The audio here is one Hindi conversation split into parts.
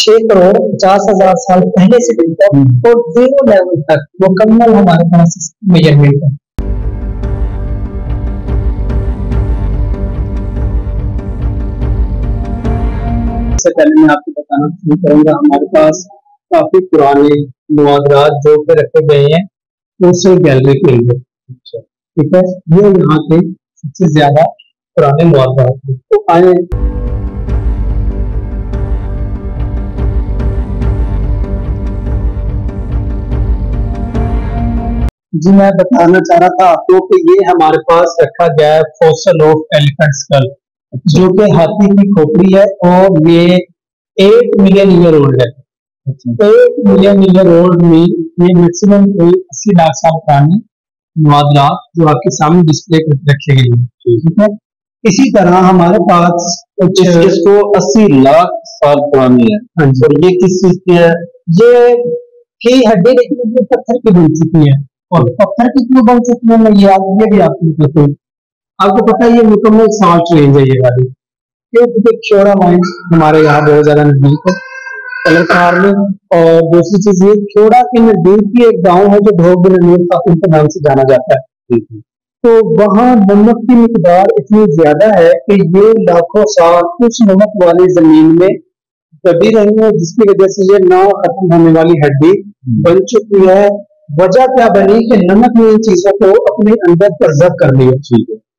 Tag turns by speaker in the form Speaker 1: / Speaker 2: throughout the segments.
Speaker 1: 6 करोड़ 50,000 साल पहले से लेकर और 0 लेवल तक मुकम्मल हमारे पास मेजरमेंट है। सबसे पहले मैं आपको बताना शुरू करूंगा, हमारे पास काफी पुराने मुआवजात जो के रखे गए हैं सोशल गैलरी के लिए। ठीक है, ये यहाँ के सबसे ज्यादा पुराने मुआवजात हैं। तो आए जी, मैं बताना चाह रहा था आपको कि ये हमारे पास रखा गया है फॉसिल ऑफ एलिफेंट स्कल, जो कि हाथी की खोपड़ी है और ये 8 मिलियन ईयर ओल्ड है। 8 मिलियन ईयर ओल्ड में ये मैक्सिमम 80 लाख साल पुराने मुआवजात जो आपके सामने डिस्प्ले करके रखे गए हैं। ठीक है, इसी तरह हमारे पास कुछ
Speaker 2: इसको 80 लाख साल पुरानी है।
Speaker 1: हाँ जी,
Speaker 2: और ये किस चीज की है?
Speaker 1: ये की हड्डी, लेकिन ये पत्थर की बन चुकी है। और पत्थर की क्यों बन चुकी है, मैं ये भी आपको बताता हूँ। आपको पता है ये मुकम्मल साल्ट रेंज है ये वाली, क्योंकि क्योरा माइंस हमारे यहाँ बहुत ज्यादा नजदीक है कलरकार में। और दूसरी चीज ये क्योरा के नजदीक ही एक गांव है जो ढोक के नाम से जाना जाता है। तो वहाँ नमक की मिकदार इतनी ज्यादा है कि ये लाखों साल उस नमक वाली जमीन में दबी रही है, जिसकी वजह से ये ना खत्म होने वाली हड्डी बन चुकी है। वजह क्या बनी कि नमक ने इन चीजों को अपने अंदर प्रिजर्व कर लिया,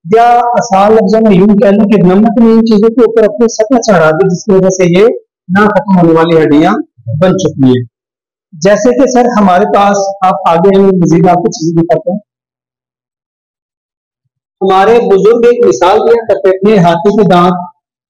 Speaker 1: या आसान लफ्जों में यूं कह लो कि नमक ने इन चीजों के ऊपर अपनी सतह चढ़ा दी, जिसकी वजह से ये ना खत्म होने वाली हड्डियां बन चुकी है। जैसे कि सर हमारे पास, आप आगे हम मजीद आपको चीजें दिखाते हैं। हमारे बुजुर्ग एक मिसाल दिया करते थे, हाथी के दांत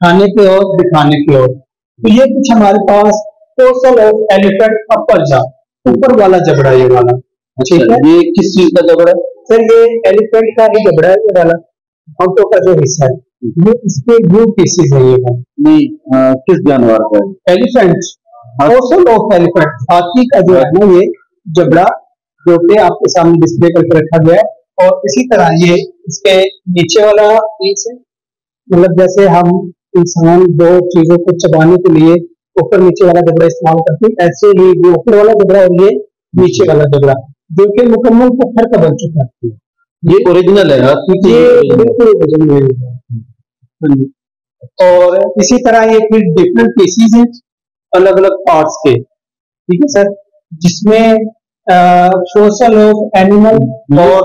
Speaker 1: खाने के और दिखाने के और। तो ये कुछ हमारे पास फॉसिल ऑफ एलिफेंट अपर जा, ऊपर वाला जबड़ा ये वाला। ठीक है,
Speaker 2: ये किस चीज का जबड़ा है?
Speaker 1: सर ये एलिफेंट का ही जबड़ा है, ये वाला होंठों का जो हिस्सा है, ये इसके दो पीसेस है। ये
Speaker 2: नहीं, किस जानवर का है?
Speaker 1: एलिफेंट, फॉसिल ऑफ एलिफेंट, हाथी का जो है ना ये जबड़ा, जो कि आपके सामने डिस्प्ले करके रखा गया है। और इसी तरह ये इसके नीचे वाला पीस है, मतलब जैसे हम इंसान दो चीजों को चबाने के लिए ऊपर नीचे वाला जबड़ा इस्तेमाल करते हैं, ऐसे ही ये ऊपर वाला जबड़ा और ये नीचे वाला जबड़ा, जो कि मुकम्मल पत्थर का बन चुका है।
Speaker 2: ये ओरिजिनल है हाथी की?
Speaker 1: ये बिल्कुल ओरिजिनल है। और इसी तरह ये फिर डिफरेंट पीसीज हैं अलग अलग पार्ट्स के। ठीक है सर, जिसमें सोशल ऑफ एनिमल, और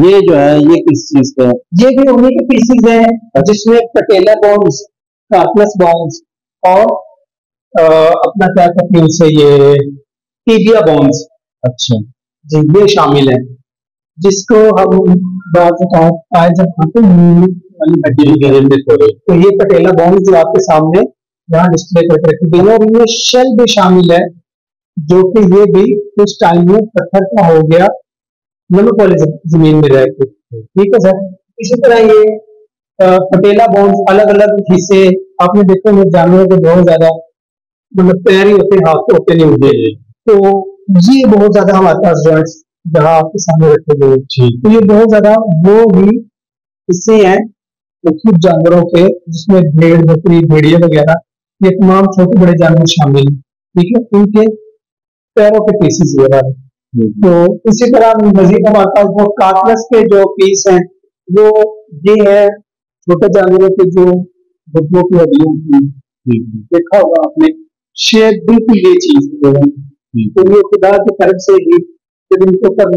Speaker 2: ये जो है ये किस चीज का है?
Speaker 1: ये भी उन्हीं के पीसीज हैं, जिसमें पटेला बोन्स, कार्पस बोन्स और अपना क्या कहते हैं उसे, ये टीबिया बोन्स।
Speaker 2: अच्छा
Speaker 1: जी, ये शामिल है, जिसको हम आज जब खाते हैं वाली हड्डी, तो ये पटेला बोन्स जो आपके सामने यहाँ डिस्प्ले करके रखी गई है। और ये शेल भी शामिल है, जो कि ये भी कुछ टाइम में पत्थर का हो गया नमक वाली जमीन में रह के। ठीक है सर, इसी तरह ये पटेला बोन्स अलग अलग हिस्से आपने देखो, ये जानवरों के बहुत ज्यादा मतलब पैर ही होते, हाथ तो होते नहीं होते। तो ये बहुत ज्यादा हमारे पास जॉइंट्स जहाँ आपके सामने रखे गए, तो ये बहुत ज्यादा वो भी हिस्से हैं मुख्तलिफ जानवरों के, जिसमें भेड़, बकरी, भेड़िया वगैरह, ये तमाम छोटे बड़े जानवर शामिल हैं। ठीक है, इनके पैरों के पीसेस वगैरह। तो इसी तरह मजीद हमारे पास वो कार्टलेस के जो पीस हैं, वो ये है छोटे जानवरों के जो घुटनों की हड्डियों की, देखा होगा आपने, शेप बिल्कुल ये चीज है। तो ये खुदा की तरफ से ही जब इनको पर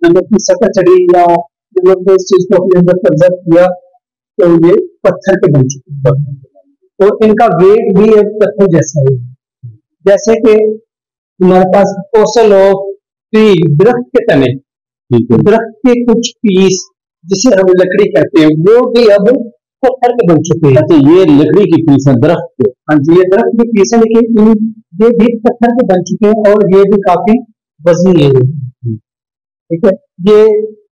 Speaker 1: नमक की सतह चढ़ी या नमक ने इस चीज को अपने अंदर प्रिजर्व किया, तो ये पत्थर के बन चुके हैं। और इनका वेट भी एक पत्थर जैसा है। जैसे कि हमारे पास फॉसिल ऑफ ट्री, दरख्त के तने, दरख्त के कुछ पीस जिसे हम लकड़ी कहते हैं, वो भी अब पत्थर के बन चुके हैं।
Speaker 2: अच्छा, ये लकड़ी की पीस है दरख्त के?
Speaker 1: हाँ जी, ये दरख्त की पीस है, लेकिन ये भी पत्थर के बन चुके हैं और ये भी काफी वजनी है। ठीक है, ये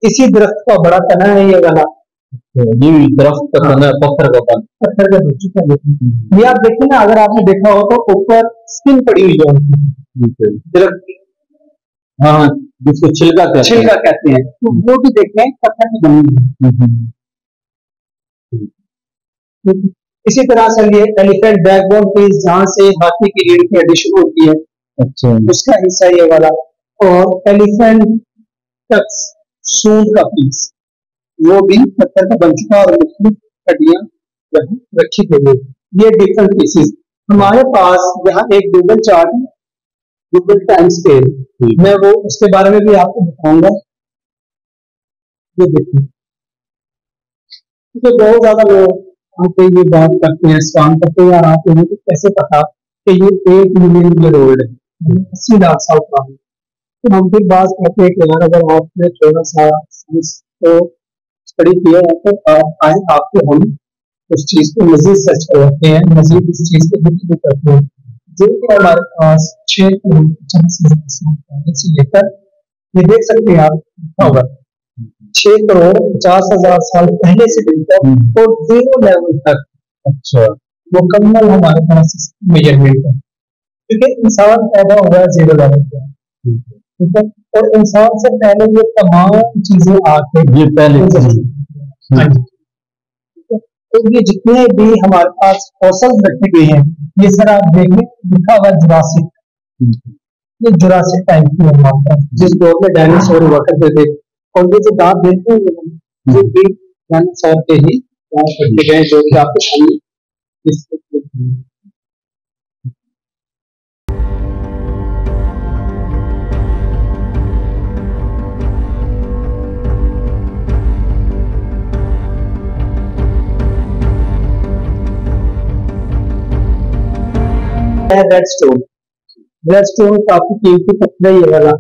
Speaker 1: इसी दरख्त का बड़ा तना है ये वाला।
Speaker 2: ये दरख्त का तना, पत्थर का तना,
Speaker 1: पत्थर का बन चुका है। ये आप देखिए ना, अगर आपने देखा हो तो ऊपर स्किन पड़ी हुई है दरख्त की।
Speaker 2: हाँ, जिसको छिलका
Speaker 1: कहते हैं, तो वो भी देखें पत्थर की बनी हुई है। इसी तरह से ये एलिफेंट बैकबोन पीस जहाँ से हाथी की रीढ़ की हड्डी शुरू होती है,
Speaker 2: अच्छा
Speaker 1: उसका हिस्सा ये वाला, और एलिफेंट टक्स सूंड का पीस वो भी पत्थर का बन चुका और मुख्तलिफ हड्डियां रखी गई है। ये डिफरेंट पीसेस हमारे पास यहाँ एक Google chart, Google time scale, मैं वो उसके बारे में भी आपको बताऊंगा। ये देखिए, क्योंकि बहुत ज्यादा लोग आते ये बात करते हैं, स्कैम करते हैं, यार आते हैं तो कैसे पता कि ये 8 मिलियन ईयर ओल्ड है, 80 लाख साल पुराना है। तो हम फिर बात करते हैं कि यार अगर आपने थोड़ा सा साइंस को स्टडी किया है तो आप आए, आपको हम उस चीज को मजीद सर्च करते हैं, मजीद इस चीज को भी करते हैं। जो कि हमारे पास 6 करोड़ 50 हजार साल पहले से लेकर, ये देख सकते हैं आप लिखा होगा 6 करोड़ 50 हजार साल पहले से लेकर और 0 लेवल तक,
Speaker 2: अच्छा
Speaker 1: मुकम्मल हमारे पास मेजरमेंट है। क्योंकि इंसान पैदा हुआ है 0 लेवल पे, ठीक है, और इंसान से पहले ये तमाम चीजें आके
Speaker 2: ये पहले
Speaker 1: हाँ जी, तो ये जितने भी हमारे पास फॉसिल्स रखे गए हैं, ये सर आप देखें लिखा हुआ जुरासिक, ये जुरासिक टाइम की है हमारे पास, जिस दौर में डायनासोर हुआ करते थे। और ये जो दांत देखते हैं ये भी डायनासोर के ही दांत रखे गए, जो कि आपको सामने इस रेड स्टोन। रेड स्टोन काफी कीमती पत्थर है ये वाला,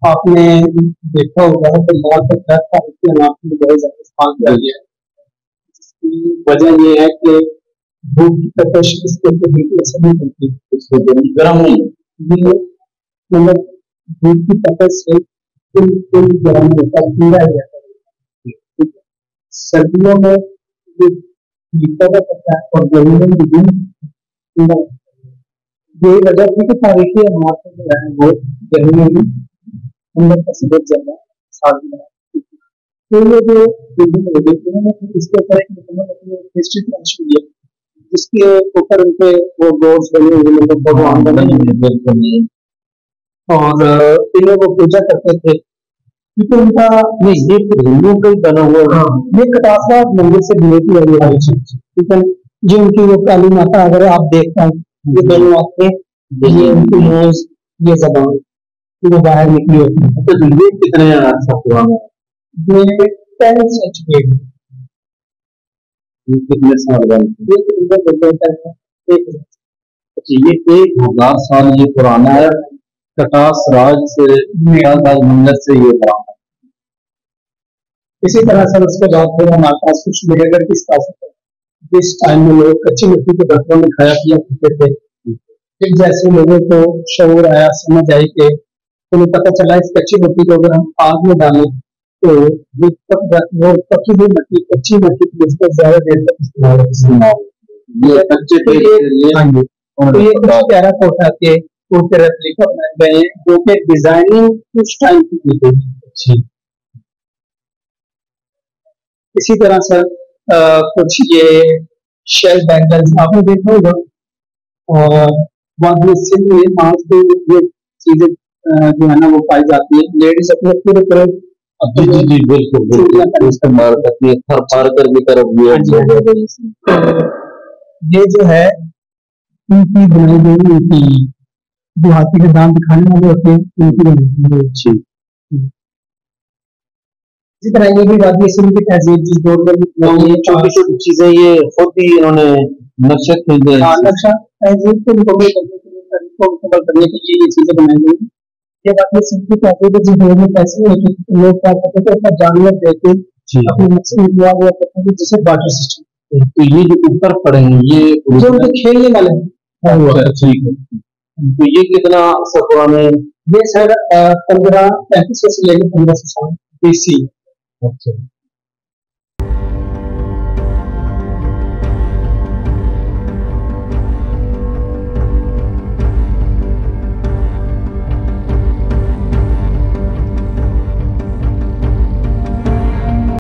Speaker 1: आपने देखा होगा कि लाल पत्थर का इसके नाम में बहुत ज्यादा इस्तेमाल किया गया है। इसकी वजह ये है कि धूप की तपश इसके ऊपर बिल्कुल असर नहीं करती, इसको गर्म नहीं, ये मतलब धूप की तपश से बिल्कुल गर्म होता है, ठंडा हो जाता है। ठीक है? सर्दियों में ये हीटर होता है और गर्मियों में भी ठंडा होता है। ये वजह थी कि तारीखी हमारे जो है वो गर्मी में अंदर का सबक ज्यादा साथ में है। तो ये जो विभिन्न वजह उन्होंने इसके ऊपर एक मुकम्मल अपनी हिस्ट्री तलाश की है, जिसके ऊपर उनके वो गोड्स बने हुए, मतलब भगवान बने हुए, और इन्हें वो पूजा करते थे क्योंकि उनका
Speaker 2: नहीं ये हिंदुओं का ही बना हुआ है।
Speaker 1: ये कटासवा मंदिर से रिलेटेड है ये वाली चीज, ठीक है। जो उनकी वो काली माता, अगर आप देखते हैं ये दोनों आंखें, ये उनकी नोज, ये जबान, वो बाहर निकली होती है।
Speaker 2: तो ये कितने अर्सा पुराना है?
Speaker 1: ये 10 सेंचुरी,
Speaker 2: ये कितने साल का है?
Speaker 1: ये इधर बदलता है एक।
Speaker 2: अच्छा ये 1000 साल ये पुराना है, कटास राज से मंदिर से ये पुराना है।
Speaker 1: इसी तरह से उसके बाद फिर हमारे पास कुछ मेहगर की सियासत है, जिस टाइम में लोग कच्ची मिट्टी के बर्तनों में खाया पिया करते थे। फिर जैसे लोगों को शऊर आया, समझ आई कि उन्हें पता चला इस कच्ची मिट्टी को अगर हम आग में डालें तो वो पकी हुई मिट्टी, कच्ची मिट्टी की इसको ज्यादा देर तक इस्तेमाल
Speaker 2: ये कच्चे
Speaker 1: तो
Speaker 2: के लिए
Speaker 1: हाँ जी, तो ये कुछ प्यारा कोठा के उनके रेप्लिका बनाए गए हैं, जो कि डिजाइनिंग उस टाइम की की गई अच्छी। इसी तरह से कुछ ये शेल बैंगल्स आपने देखा होगा, और बाद में सिल्क में मांस पे ये चीजें जो है ना वो पाई जाती है। लेडीज अपने पूरे पूरे
Speaker 2: जी जी जी बिल्कुल बिल्कुल इस्तेमाल करती है, थर पार कर की तरफ
Speaker 1: ये जो है उनकी बनाई गई उनकी जो हाथी के दांत दिखाने वाले होते हैं, उनकी बनाई गई अच्छी। इसी तरह ये भी वादी सिंह की तहजीब जिस दौर में
Speaker 2: ये छोटी छोटी चीजें ये खुद ही इन्होंने नक्शे खरीदे,
Speaker 1: नक्शा तहजीब को मुकम्मल करने के लिए, तरीकों को मुकम्मल करने के लिए ये चीजें बनाई गई। ये वादी सिंह की तहजीब जिस दौर में पैसे होते थे, लोग क्या करते थे अपना जानवर देते अपने नक्शे में दुआ हुआ करते थे, जिसे बाटर सिस्टम।
Speaker 2: तो ये जो ऊपर पड़े हैं ये
Speaker 1: जो उनके खेलने वाले हैं,
Speaker 2: ठीक है। तो ये कितना सा पुराने?
Speaker 1: ये सर 1535 से लेकर 1500 साल BC।
Speaker 2: अच्छा